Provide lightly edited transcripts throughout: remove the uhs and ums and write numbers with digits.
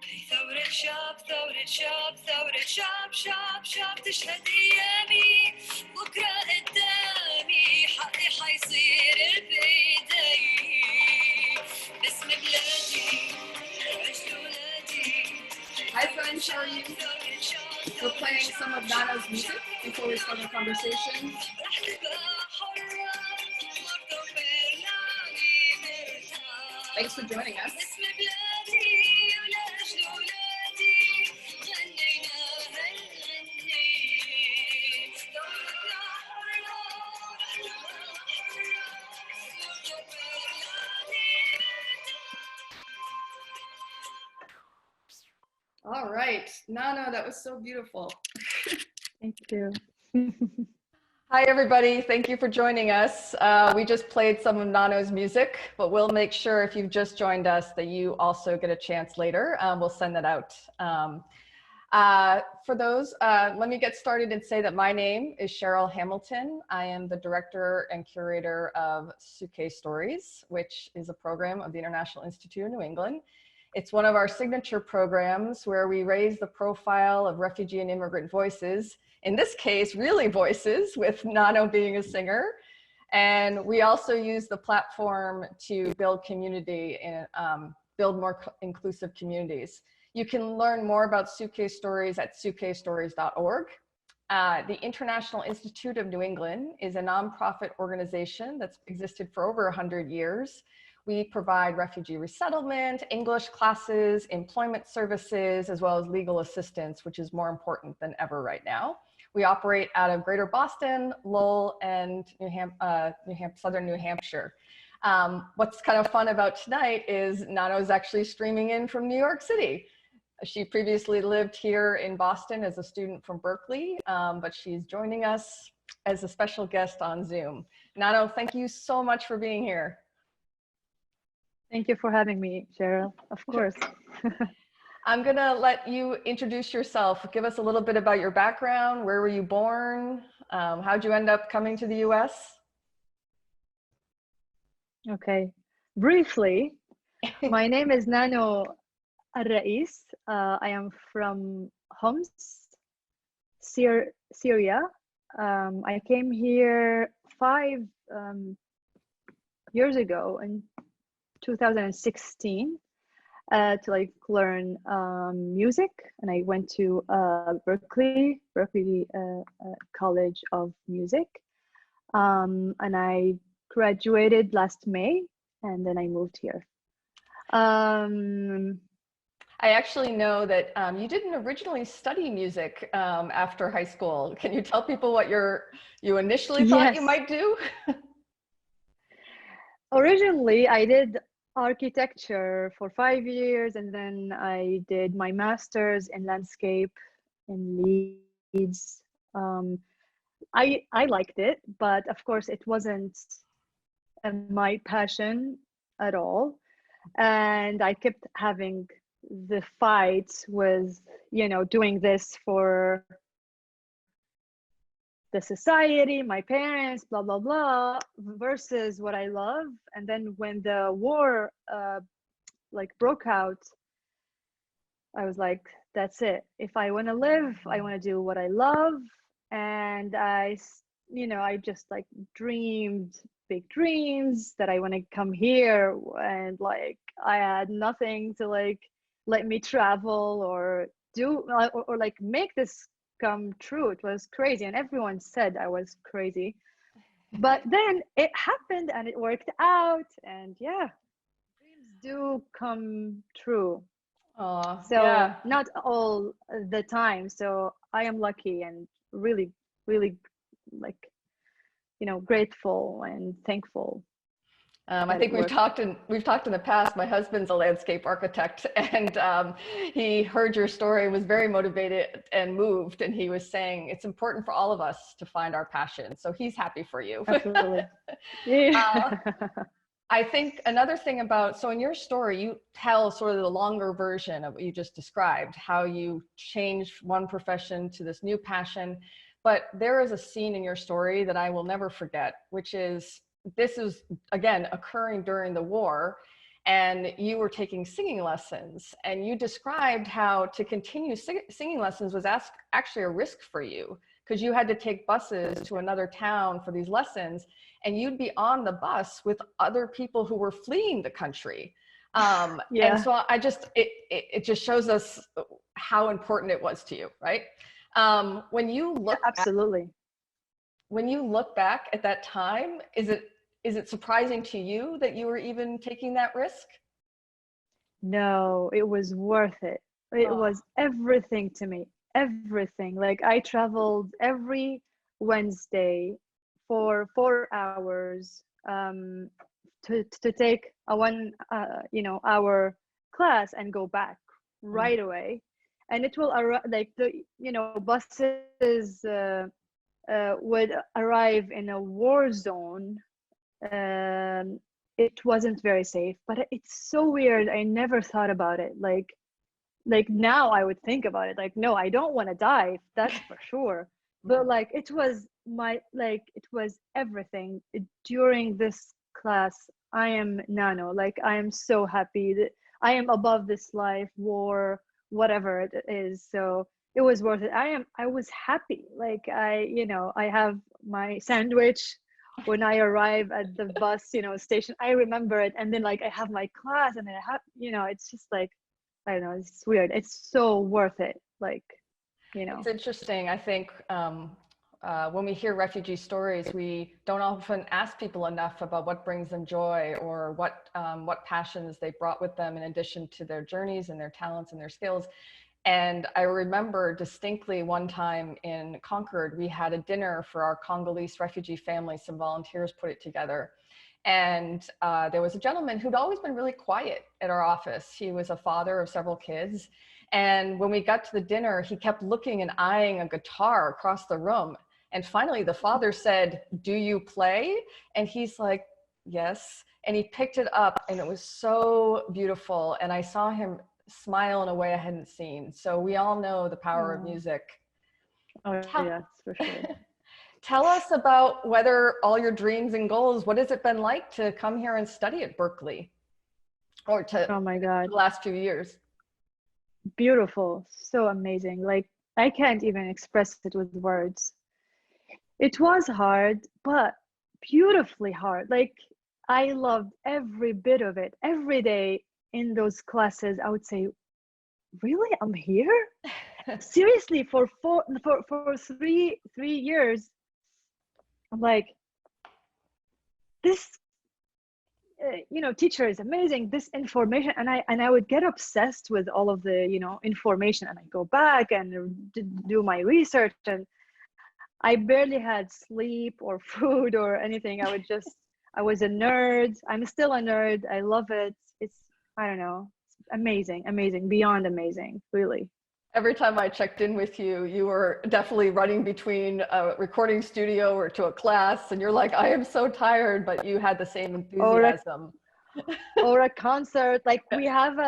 ثورة شاب ثورة شاب ثورة شاب شاب شاب تشهد أيامي بكرة قدامي حقي حيصير بإيدي باسم بلادي عشت ولادي. Hi friends, how are you? We're playing some of Nano's music before we start the conversation. Thanks for joining us. All right, Nano, that was so beautiful. Thank you. Hi, everybody. Thank you for joining us. We just played some of Nano's music, but we'll make sure if you've just joined us that you also get a chance later. We'll send that out. For those, let me get started and say that my name is Cheryl Hamilton. I am the director and curator of Suitcase Stories, which is a program of the International Institute of New England. It's one of our signature programs where we raise the profile of refugee and immigrant voices, in this case, really voices, with Nano being a singer. And we also use the platform to build community and build more inclusive communities. You can learn more about Suitcase Stories at suitcasestories.org. The International Institute of New England is a nonprofit organization that's existed for over 100 years. We provide refugee resettlement, English classes, employment services, as well as legal assistance, which is more important than ever right now. We operate out of Greater Boston, Lowell, and Southern New Hampshire. What's kind of fun about tonight is Nano's actually streaming in from New York City. She previously lived here in Boston as a student from Berkeley, but she's joining us as a special guest on Zoom. Nano, thank you so much for being here. Thank you for having me, Cheryl. Of course. I'm gonna let you introduce yourself. Give us a little bit about your background. Where were you born? How'd you end up coming to the US? Okay, briefly, my name is Nano Raies. I am from Homs, Syria. I came here 5 years ago in 2016 to like learn music, and I went to Berkeley College of Music, and I graduated last May, and then I moved here. I actually know that you didn't originally study music after high school. Can you tell people what you initially thought you might do? Originally, I did architecture for 5 years, and then I did my master's in landscape in Leeds. I liked it, but of course it wasn't my passion at all, and I kept having the fights with, you know, doing this for the society, my parents, blah, blah, blah, versus what I love. And then when the war like broke out, I was like, that's it. If I want to live, I want to do what I love. And I just like dreamed big dreams that I want to come here, and like I had nothing to like let me travel or do or like make this come true. It was crazy, and everyone said I was crazy, but then it happened and it worked out, and yeah, dreams do come true. So yeah. Not all the time, so I am lucky and really like, you know, grateful and thankful. I think we've talked in the past. My husband's a landscape architect, and he heard your story, was very motivated and moved, and he was saying it's important for all of us to find our passion. So he's happy for you. Absolutely. Yeah. I think another thing about, so in your story, you tell sort of the longer version of what you just described, how you changed one profession to this new passion. But there is a scene in your story that I will never forget, which is, this is, again, occurring during the war. and you were taking singing lessons, and you described how to continue singing lessons was actually a risk for you, because you had to take buses to another town for these lessons, and you'd be on the bus with other people who were fleeing the country. And so it just shows us how important it was to you, right? When you look Absolutely. when you look back at that time, is it surprising to you that you were even taking that risk? No, it was worth it. It Oh. was everything to me. Everything. Like I traveled every Wednesday for 4 hours to take a one hour class and go back right away. And it will arrive like the buses would arrive in a war zone. It wasn't very safe, but it's so weird. I never thought about it. Like now I would think about it. Like, no, I don't want to die. That's for sure. But like it was everything during this class. I am Nano. Like I am so happy that I am above this life, war, whatever it is. So it was worth it. I was happy. Like I have my sandwich when I arrive at the bus, station. I remember it. And then like I have my class, and then I have, it's just like, I don't know, it's weird. It's so worth it. Like, It's interesting. I think when we hear refugee stories, we don't often ask people enough about what brings them joy, or what passions they brought with them in addition to their journeys and their talents and their skills. And I remember distinctly one time in Concord, we had a dinner for our Congolese refugee family. Some volunteers put it together. And there was a gentleman who'd always been really quiet at our office. He was a father of several kids. And when we got to the dinner, he kept looking and eyeing a guitar across the room. And finally, the father said, "Do you play?" And he's like, "Yes." And he picked it up, and it was so beautiful. And I saw him smile in a way I hadn't seen. So we all know the power of music. Oh, yes, for sure. Tell us about whether all your dreams and goals, what has it been like to come here and study at Berkeley, or Oh my God. the last few years? Beautiful. So amazing. Like I can't even express it with words. It was hard, but beautifully hard. Like I loved every bit of it. Every day in those classes, I would say, really, I'm here? Seriously, for 3 years, I'm like, this teacher is amazing, this information, and I would get obsessed with all of the information, and I go back and do my research, and I barely had sleep or food or anything. I was a nerd. I'm still a nerd. I love it. I don't know, it's amazing, beyond amazing, really. Every time I checked in with you, you were definitely running between a recording studio or to a class, and you're like, "I am so tired," but you had the same enthusiasm. Or a concert. Like we have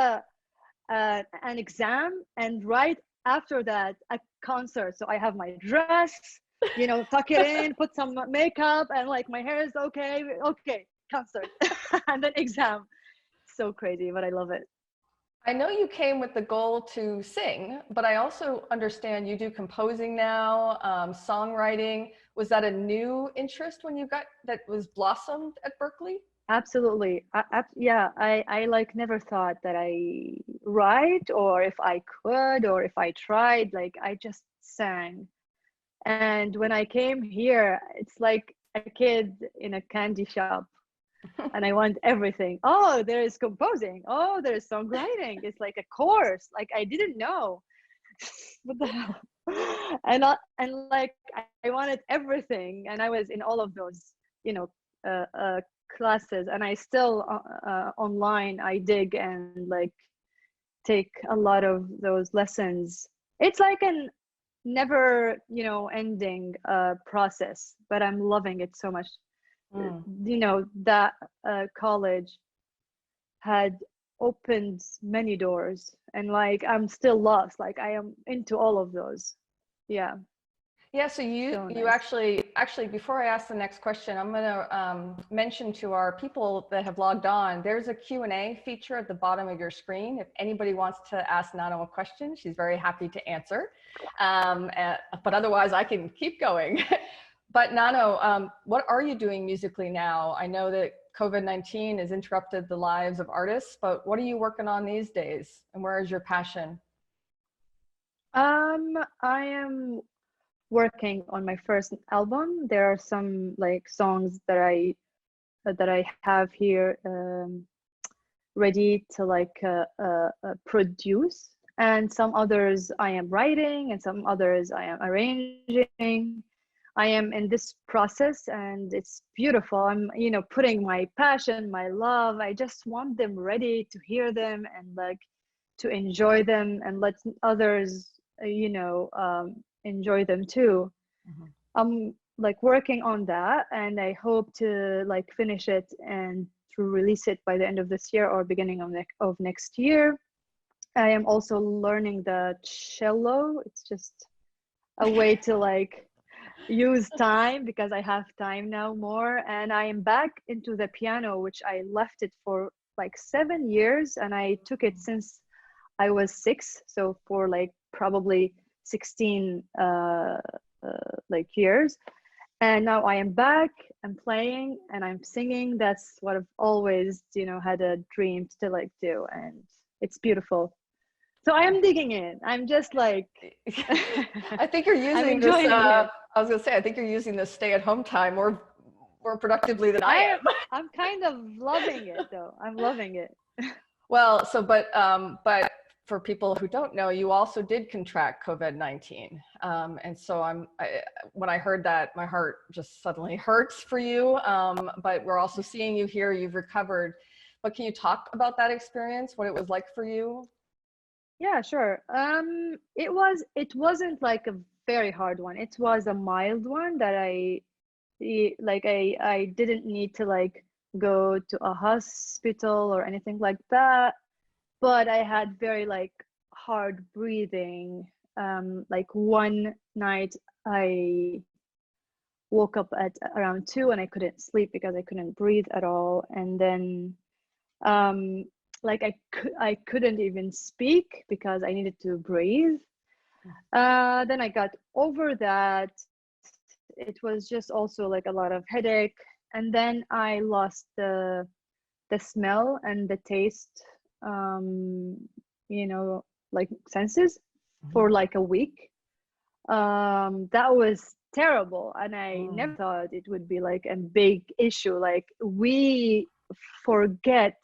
an exam, and right after that, a concert. So I have my dress, tuck it in, put some makeup, and like my hair is okay, concert, and then exam. So crazy, but I love it. I know you came with the goal to sing, but I also understand you do composing now, songwriting. Was that a new interest when you got that was blossomed at Berkeley? Absolutely. I like never thought that I write, or if I could, or if I tried. Like I just sang. And when I came here, it's like a kid in a candy shop, and I want everything. Oh, there is composing. Oh, there's songwriting. It's like a course. Like I didn't know. What the hell? And like I wanted everything, and I was in all of those, uh, uh, classes, and I still online I dig and like take a lot of those lessons. It's like an never ending process, but I'm loving it so much. That college had opened many doors, and like I'm still lost. Like I am into all of those. Yeah. Yeah, so So you nice. actually actually, before I ask the next question, I'm going to mention to our people that have logged on, there's a Q&A feature at the bottom of your screen. If anybody wants to ask Nano a question, she's very happy to answer. But otherwise, I can keep going. But Nano, what are you doing musically now? I know that COVID-19 has interrupted the lives of artists, but what are you working on these days? And where is your passion? I am working on my first album. There are some like songs that I have here ready to like produce, and some others I am writing, and some others I am arranging. I am in this process, and it's beautiful. I'm, you know, putting my passion, my love. I just want them ready to hear them and like to enjoy them and let others, you know, enjoy them too. Mhm. I'm like working on that, and I hope to like finish it and to release it by the end of this year or beginning of next year. I am also learning the cello. It's just a way to like use time because I have time now more, and I am back into the piano, which I left it for like 7 years, and I took it since I was 6, so for like probably 16 like years. And now I am back, I'm playing and I'm singing. That's what I've always, you know, had a dream to like do, and it's beautiful. So I am digging in. I'm just like I think you're I'm using this, enjoying it. I was gonna say, I think you're using this stay-at-home time more productively than I am. I'm kind of loving it though. I'm loving it. Well, so, but for people who don't know, you also did contract COVID-19. And so when I heard that, my heart just suddenly hurts for you. But we're also seeing you here, you've recovered. But can you talk about that experience, what it was like for you? Yeah, sure. It wasn't like a very hard one. It was a mild one that I didn't need to like go to a hospital or anything like that, but I had very like hard breathing. Like one night I woke up at around 2 and I couldn't sleep because I couldn't breathe at all. And then um like I couldn't even speak because I needed to breathe. Then I got over that. It was just also like a lot of headache, and then I lost the smell and the taste, um you know, like senses for like a week. That was terrible, and I Mm, never thought it would be like a big issue. Like we forget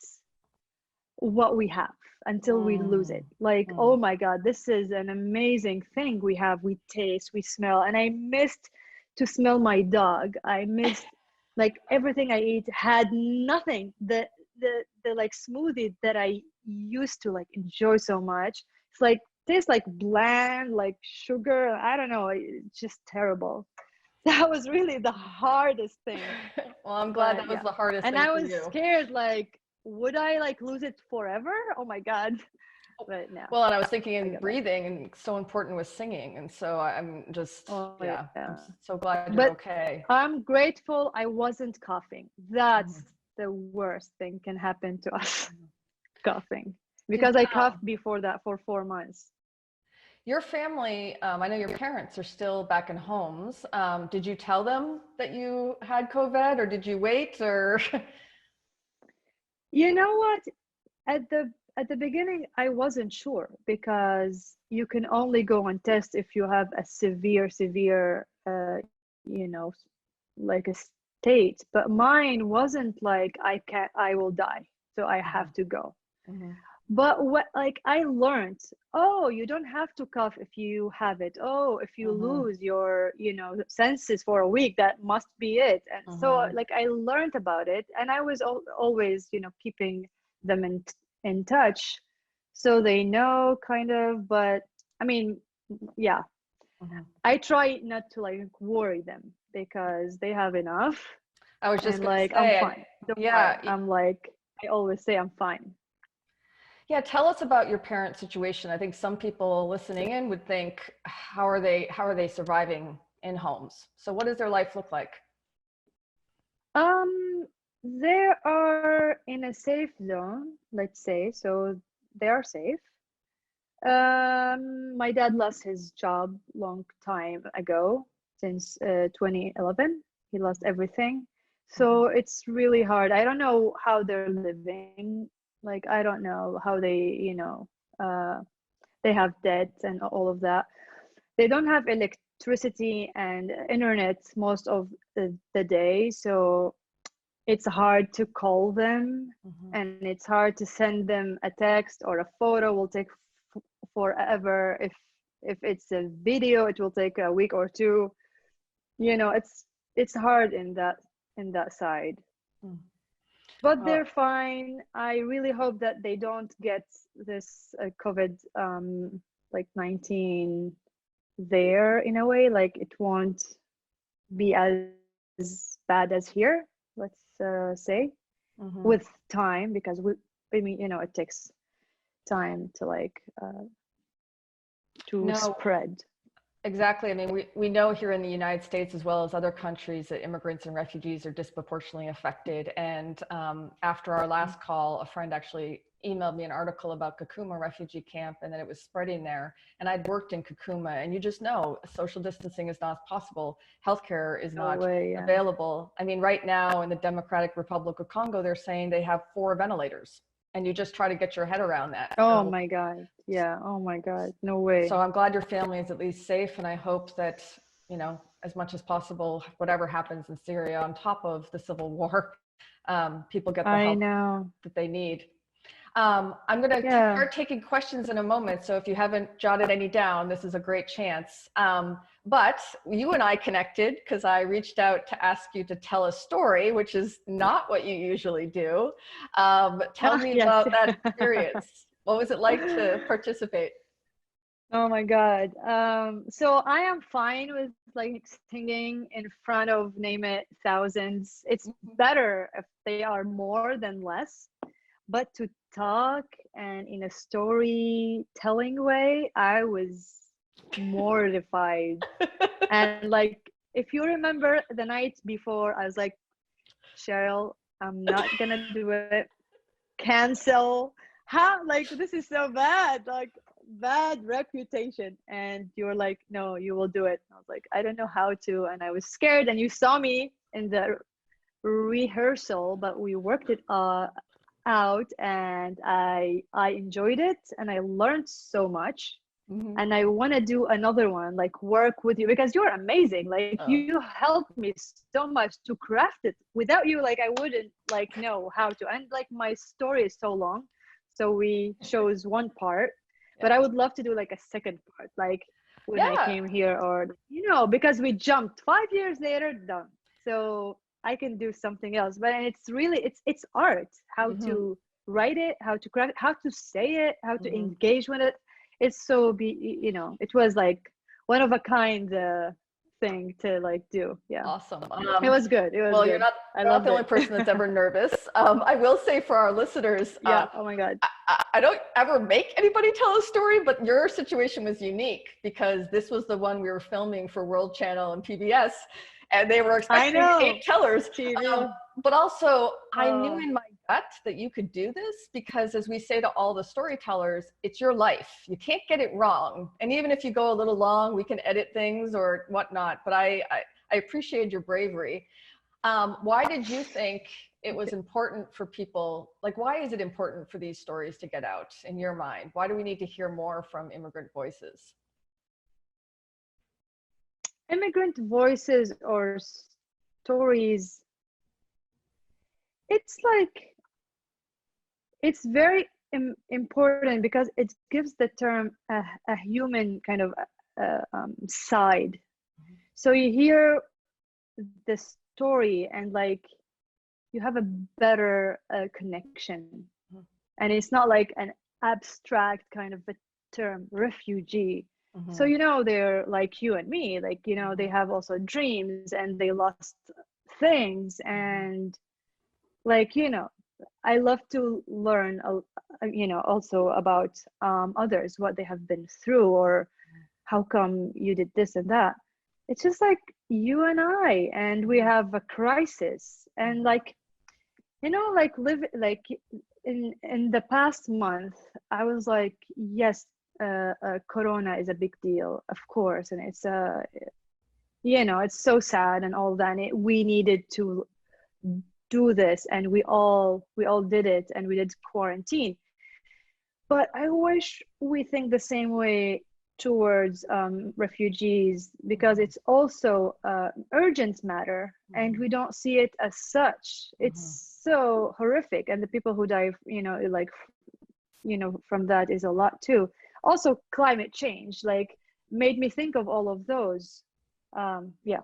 what we have until we lose mm, it. Like, mm, oh my God, this is an amazing thing we have. We taste, we smell, and I missed to smell my dog. I missed like everything I eat had nothing. The like smoothie that I used to like enjoy so much, it's like tastes like bland, like sugar. I don't know. It's just terrible. That was really the hardest thing. Well, I'm glad But that was yeah, the hardest and thing I for was you. scared, like, would I like lose it forever? Oh my God. But no, Well, and I was thinking I in got back. breathing and so important with singing. And so I'm just, Oh yeah, I'm yeah. so glad you're But okay. I'm grateful I wasn't coughing. That's Mhm. the worst thing can happen to us. Coughing. Did Because I coughed before that for 4 months. your family, I know your parents are still back in homes. Did you tell them that you had COVID or did you wait or? You know what? At the beginning I wasn't sure because you can only go and test if you have a severe you know, like a state, but mine wasn't like I will die, so I have Mhm, to go. mhm, But what like I learned, oh, you don't have to cough if you have it. Oh, if you mhm, lose your, you know, senses for a week, that must be it. And so mhm, like I learned about it, and I was always, you know, keeping them in touch so they know kind of. But I mean, yeah, mhm. I try not to like worry them because they have enough, I was just and gonna like I'm say, fine. Don't worry. yeah, I'm like I always say I'm fine. yeah. Tell us about your parent situation. I think some people listening in would think, how are they surviving in homes. So what does their life look like? They are in a safe zone, let's say, so they are safe. My dad lost his job long time ago, since 2011. He lost everything. So it's really hard. I don't know how they're living. Like, I don't know how they have debt and all of that. They don't have electricity and internet most of the day. So it's hard to call them, and it's hard to send them a text, or a photo will take forever. If it's a video, it will take a week or two. It's hard in that side. But they're fine. I really hope that they don't get this COVID like 19 there, in a way. Like, it won't be as bad as here, let's say, with time, because it takes time to spread. Exactly. I mean, we know here in the United States, as well as other countries, that immigrants and refugees are disproportionately affected. And after our last call, a friend actually emailed me an article about Kakuma refugee camp, and that it was spreading there. And I'd worked in Kakuma, and you just know social distancing is not possible. Healthcare is not available. I mean, right now in the Democratic Republic of Congo, they're saying they have 4 ventilators. And you just try to get your head around that. Oh my God. Yeah. Oh my God. No way. So I'm glad your family is at least safe. And I hope that, as much as possible, whatever happens in Syria, on top of the civil war, people get the help that they need. I'm going to start taking questions in a moment. So if you haven't jotted any down, this is a great chance. But you and I connected because I reached out to ask you to tell a story, which is not what you usually do. Tell me about that experience. What was it like to participate? Oh my God. So I am fine with singing in front of, name it, thousands. It's better if they are more than less. But to talk and in a storytelling way, I was mortified. And if you remember the night before, I was like, Cheryl, I'm not gonna do it. Cancel. How? This is so bad. Bad reputation. And you were like, no, you will do it. I was like, I don't know how to. And I was scared. And you saw me in the rehearsal, but we worked it out, and I enjoyed it, and I learned so much. And I want to do another one, work with you, because you're amazing. You helped me so much to craft it. Without you, I wouldn't know how to. And my story is so long, so we chose one part. But I would love to do a second part, when I came here, or because we jumped 5 years later, done. So I can do something else. But it's really it's art, how to write it, how to craft it, how to say it, how to engage with it. It's so it was one of a kind thing to do. Yeah. Awesome. It was good. It was well, good. you're not the only person that's ever nervous. I will say for our listeners, oh my God, I don't ever make anybody tell a story, but your situation was unique because this was the one we were filming for World Channel and PBS, and they were expecting 8 tellers. But also, I knew in my gut that you could do this because, as we say to all the storytellers, it's your life. You can't get it wrong. And even if you go a little long, we can edit things or whatnot. But I appreciated your bravery. Why did you think it was important for people? Why is it important for these stories to get out in your mind? Why do we need to hear more from immigrant voices? Immigrant voices or stories, it's very important because it gives the term a human kind of side. So you hear the story and you have a better connection, and it's not an abstract kind of a term, refugee. So they're like you and me, they have also dreams, and they lost things, and I love to learn also about others, what they have been through, or how come you did this and that. it's just like you and I, and we have a crisis, and like, like live like in the past month, I was like, yes, Corona is a big deal, of course, and it's it's so sad and all that. And we needed to do this, and we all did it, and we did quarantine. But I wish we think the same way towards refugees, because it's also urgent matter, and we don't see it as such. It's so horrific, and the people who die, like, from that is a lot too. Also, climate change, like, made me think of all of those. Yeah.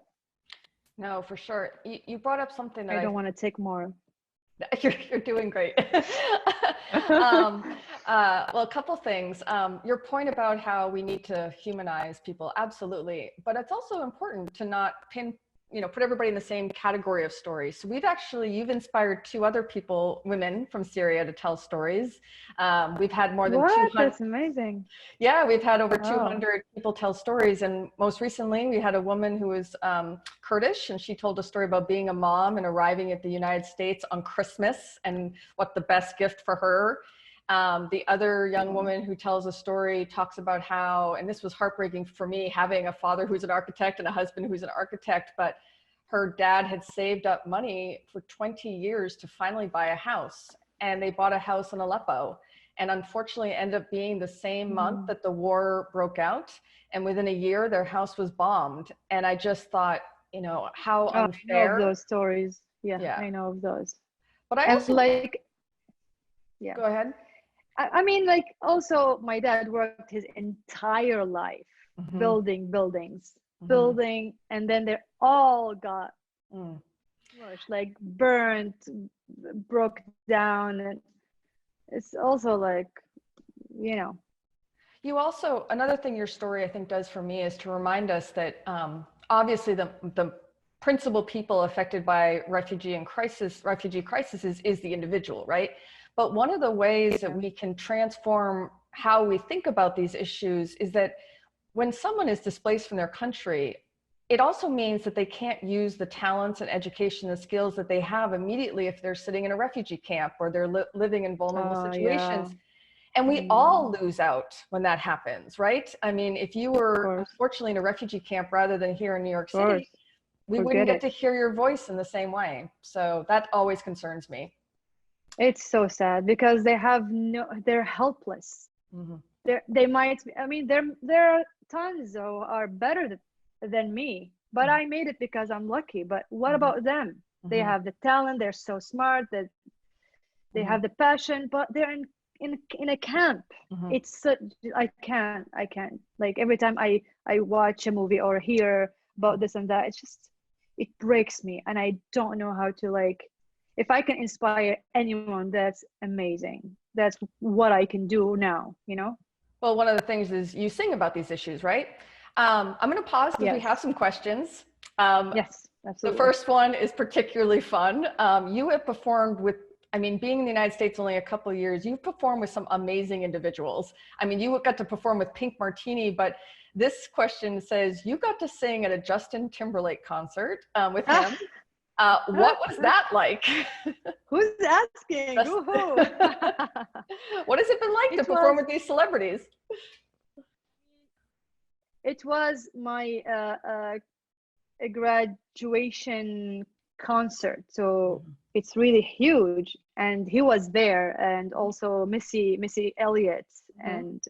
No, for sure. You brought up something that I don't want to take more. You're doing great. Well, a couple things. Your point about how we need to humanize people, absolutely. But it's also important to not put everybody in the same category of stories. So you've inspired 2 other people, women from Syria, to tell stories. We've had more than 200. That's amazing. Yeah, we've had over 200 people tell stories. And most recently, we had a woman who was Kurdish, and she told a story about being a mom and arriving at the United States on Christmas and what the best gift for her. The other young woman who tells a story talks about how, and this was heartbreaking for me, having a father who's an architect and a husband who's an architect, but her dad had saved up money for 20 years to finally buy a house. And they bought a house in Aleppo. And unfortunately, it ended up being the same month that the war broke out. And within a year, their house was bombed. And I just thought, how unfair. I know of those stories. Yeah, I know of those. But I also, yeah. Go ahead. I mean, like, also, my dad worked his entire life building buildings, and then they all got smushed, like burnt, broke down, and it's also like, You also, another thing your story I think does for me is to remind us that obviously the principal people affected by refugee crisis is the individual, right? But one of the ways that we can transform how we think about these issues is that when someone is displaced from their country, it also means that they can't use the talents and education and skills that they have immediately if they're sitting in a refugee camp or they're living in vulnerable situations. And we all lose out when that happens, right? I mean, if you were unfortunately in a refugee camp rather than here in New York City, we wouldn't get to hear your voice in the same way. So that always concerns me. It's so sad because they're helpless. They might, I mean, there are tons who are better than me, but I made it because I'm lucky. But what about them? They have the talent, they're so smart, that they have the passion, but they're in a camp. It's such, I can't, like, every time I watch a movie or hear about this and that, it breaks me, and I don't know how to, like, if I can inspire anyone, that's amazing. That's what I can do now, Well, one of the things is you sing about these issues, right? I'm going to pause because we have some questions. Yes, absolutely. The first one is particularly fun. You have performed with, being in the United States only a couple of years, you've performed with some amazing individuals. You got to perform with Pink Martini, but this question says you got to sing at a Justin Timberlake concert with him. What was that like? Who's asking? What has it been like to perform with these celebrities? It was my graduation concert, so it's really huge, and he was there, and also Missy Elliott, and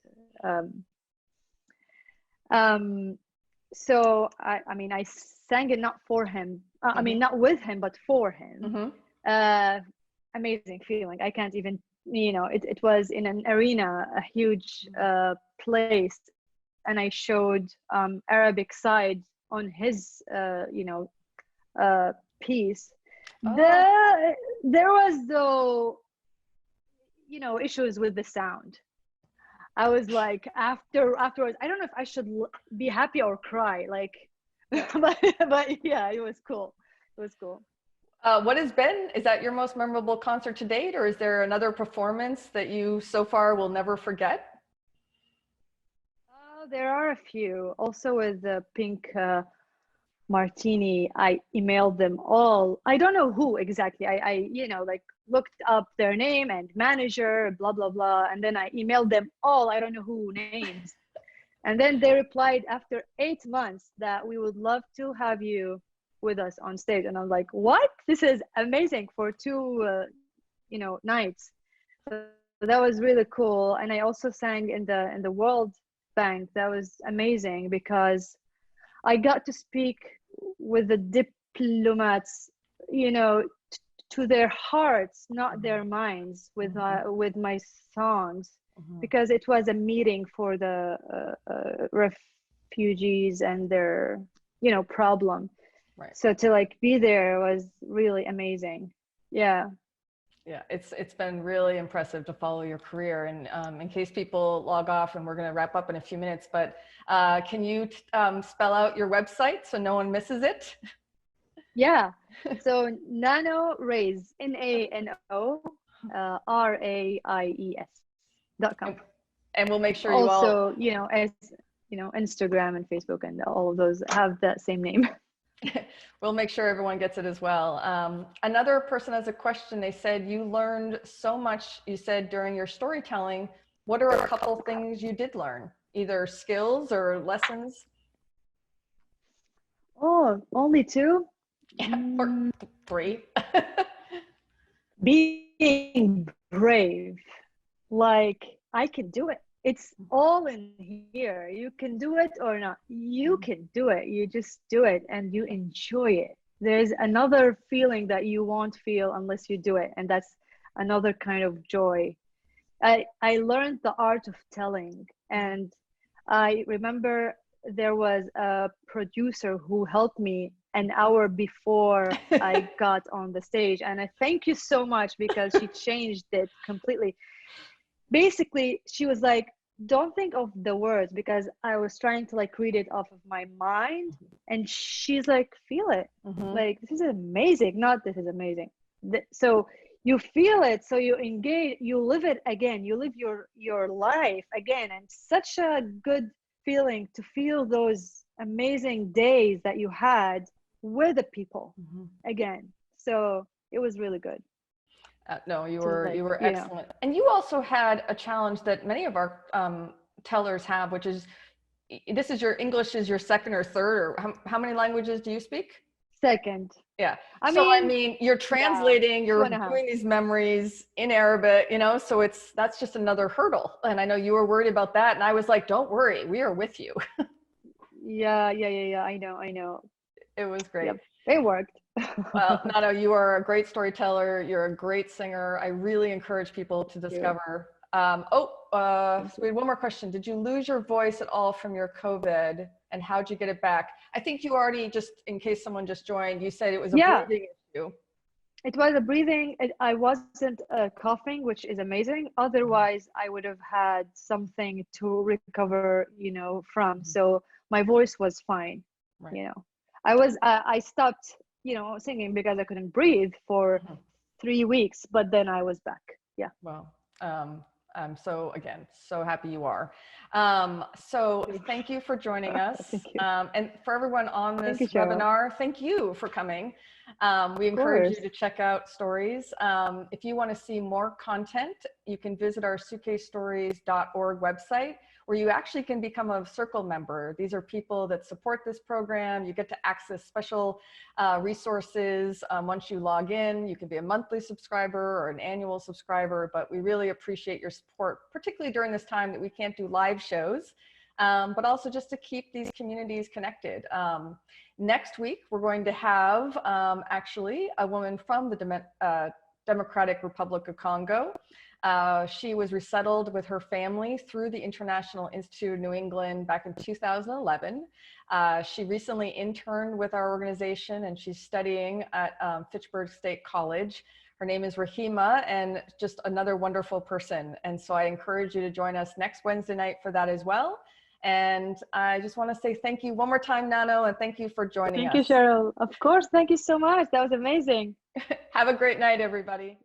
so I sang it not for him, not with him, but for him. Amazing feeling. I can't even, it was in an arena, a huge place, and I showed Arabic side on his piece. There was, though, issues with the sound. I was like, afterwards, I don't know if I should be happy or cry, like, but yeah, it was cool. Is that your most memorable concert to date, or is there another performance that you so far will never forget? There are a few, also with Pink martini. I emailed them all. I don't know who exactly. I like looked up their name and manager, blah, blah, blah. And then I emailed them all. I don't know who names. And then they replied after 8 months that we would love to have you with us on stage. And I'm like, what? This is amazing for 2 nights. So that was really cool. And I also sang in the World Bank. That was amazing because I got to speak with the diplomats, to their hearts, not their minds, with my songs, because it was a meeting for the refugees and their problem. Right. So to like be there was really amazing. Yeah. Yeah, it's been really impressive to follow your career. And in case people log off, and we're going to wrap up in a few minutes, but can you spell out your website so no one misses it? Yeah. So Nano Raies, Nano Raies.com. And we'll make sure you also, as Instagram and Facebook and all of those have that same name. We'll make sure everyone gets it as well. Another person has a question. They said, you learned so much, you said, during your storytelling. What are a couple things you did learn? Either skills or lessons? Oh, only 2? Or 3? Being brave. Like, I can do it. It's all in here. You can do it or not. You can do it. You just do it and you enjoy it. There's another feeling that you won't feel unless you do it. And that's another kind of joy. I learned the art of telling. And I remember there was a producer who helped me an hour before I got on the stage. And I thank you so much because she changed it completely. Basically, she was like, don't think of the words, because I was trying to like read it off of my mind, and she's like, feel it. Like, this is amazing, not this is amazing. So you feel it, so you engage, you live it again, you live your life again. And such a good feeling to feel those amazing days that you had with the people again. So it was really good. No, you were excellent. And you also had a challenge that many of our tellers have, which is, English is your second or third, or how many languages do you speak? Second. Yeah. I mean, you're translating, you're doing these memories in Arabic, so that's just another hurdle. And I know you were worried about that. And I was like, don't worry, we are with you. Yeah. I know. It was great. Yep. It worked. Well, Nano, you are a great storyteller. You're a great singer. I really encourage people to discover. So we had one more question. Did you lose your voice at all from your COVID, and how'd you get it back? I think you already, just in case someone just joined, you said it was a breathing issue. It was a breathing. I wasn't coughing, which is amazing. Otherwise, I would have had something to recover, from. So my voice was fine. Right. I stopped, singing because I couldn't breathe for 3 weeks, but then I was back. Yeah. Well, I'm so happy you are. So thank you for joining us. Thank you. And for everyone on this webinar, thank you for coming. We encourage you to check out Stories. If you want to see more content, you can visit our suitcasestories.org website, where you actually can become a Circle member. These are people that support this program. You get to access special resources once you log in. You can be a monthly subscriber or an annual subscriber, but we really appreciate your support, particularly during this time that we can't do live shows, but also just to keep these communities connected. Next week, we're going to have actually a woman from the Democratic Republic of Congo. She was resettled with her family through the International Institute of New England back in 2011. She recently interned with our organization, and she's studying at Fitchburg State College. Her name is Rahima, and just another wonderful person. And so I encourage you to join us next Wednesday night for that as well. And I just want to say thank you one more time, Nano, and thank you for joining us. Thank you, Cheryl. Of course. Thank you so much. That was amazing. Have a great night, everybody.